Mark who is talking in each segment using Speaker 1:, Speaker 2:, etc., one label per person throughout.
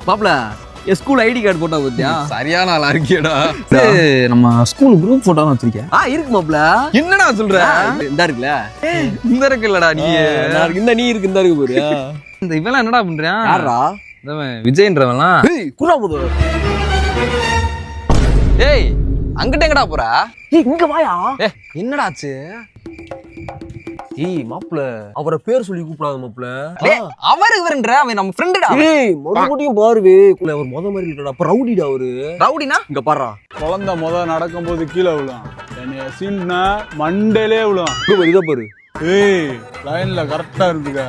Speaker 1: மாப்ள என் school ID card போட்டா பத்தியா
Speaker 2: சரியான ஆளா இருக்கியடா.
Speaker 1: நம்ம ஸ்கூல் குரூப் போட்டோ வச்சிருக்கேன். இருக்கு மாப்ள.
Speaker 2: என்னடா சொல்ற?
Speaker 1: இந்த இருக்குல்ல,
Speaker 2: இந்த இருக்கு இல்லடா நீ.
Speaker 1: இந்த நீ இருக்கு, இந்த இருக்கு பாரு.
Speaker 2: இந்த இவெல்லாம் என்னடா பண்றான்?
Speaker 1: யாரா?
Speaker 2: விஜயன்றவன்லாம்.
Speaker 1: குரா போது.
Speaker 2: ஏய் அங்கிட்ட எங்கடா போற?
Speaker 1: இங்க வாயா.
Speaker 2: என்னடா ஆச்சு?
Speaker 1: மாப்ள அவரை பேர் சொல்லி கூப்பிடாத மாப்ள.
Speaker 2: அவர் இவருன்ற அவன் நம்ம ஃப்ரெண்டுடா.
Speaker 1: மறுபடியும் பாருவே அவர் முத மாதிரி இல்லடா. அப்ப ரவுடிடா அவரு.
Speaker 2: ரவுடினா
Speaker 1: இங்க பாறா.
Speaker 3: குழந்தை நடக்கும்போது கீழே விழும். என்னைய சீன்னா மண்டையிலே விழும்.
Speaker 1: இத பாரு.
Speaker 3: லைன்ல கரெக்டா இருந்துக்க,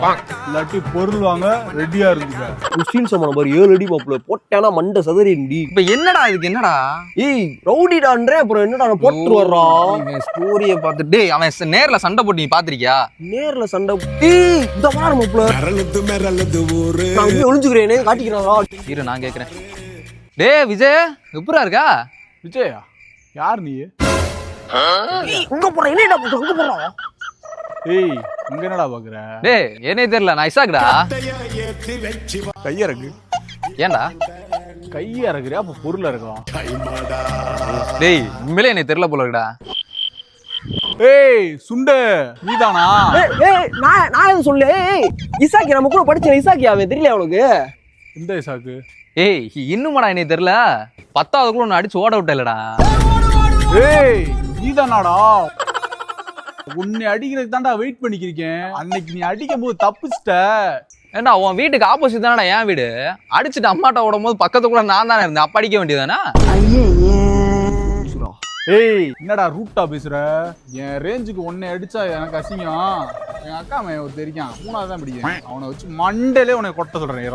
Speaker 3: இல்லாட்டி பொருள் வாங்க ரெடியா இருந்துக்க.
Speaker 1: சீன் சமான பாரு. 7 அடி மாப்ள போட்டானா மண்டை சதறிண்டி.
Speaker 2: இப்ப என்னடா இதுக்கு என்னடா?
Speaker 1: ரவுடிடான்றே அப்புறம் என்னடா போட்டு வர்றா.
Speaker 2: இவன் ஸ்டோரிய பார்த்துட்டு அவன் நேர்ல சண்டை போட்டு நீ பாத்திருக்கியா?
Speaker 1: நேர்ல சண்டை இந்த பாரு மாப்ள. மிரளது ஊரு. நான் இங்க ஒளிஞ்சுக்கிறேனே காட்டிக்கிறாரா?
Speaker 2: இரு நான் கேக்குறேன். டேய் விஜய் எப்பரா இருக்கா?
Speaker 3: விஜயா யார் நீ?
Speaker 1: இங்க போற என்னடா அங்க போறா?
Speaker 3: இங்க என்னடா பாக்குற?
Speaker 2: டேய் என்னே தெரியல, நான் இசாக்டா.
Speaker 3: கையறக்கு.
Speaker 2: ஏன்டா
Speaker 3: கைய இறக்குறியா? அப்ப பொருள் இறக்கலாம்.
Speaker 2: டேய் உண்மையிலே என்னை தெரியல போல இருக்குடா.
Speaker 3: சுண்டு நீதானா?
Speaker 1: நான் எதுவும் சொல்லு. இசாக்கி நம்ம கூட படிச்ச இசாக்கி. அவன் தெரியல அவனுக்கு.
Speaker 3: இந்த இசாக்கு.
Speaker 2: இன்னுமாடா என்னை தெரியல? 10வது கூட ஒன்னு அடிச்சு ஓட விட்டலடா.
Speaker 3: நீதானாடா? உன்னை அடிக்கிறதுக்கு தான்டா வெயிட் பண்ணிக்கிறேன். அன்னைக்கு நீ அடிக்கும் போது தப்பிச்சிட்ட.
Speaker 2: ஏண்டா உன் வீட்டுக்கு ஆப்போசிட் தானடா என் வீடு. அடிச்சுட்டு அம்மாட்ட ஓடும் போது பக்கத்து கூட நான் தானே இருந்தேன். அப்ப அடிக்க வேண்டியதானா?
Speaker 3: என்னடா ரூட்டா பேசுற? என் ரேஞ்சுக்கு உன்னை அடிச்சா எனக்கு அசிங்கம். என் அக்கா அவன் ஒரு தெரியும் 3வது தான் பிடிக்கும். அவனை வச்சு மண்டையிலே உன்னை கொட்ட சொல்றேன்.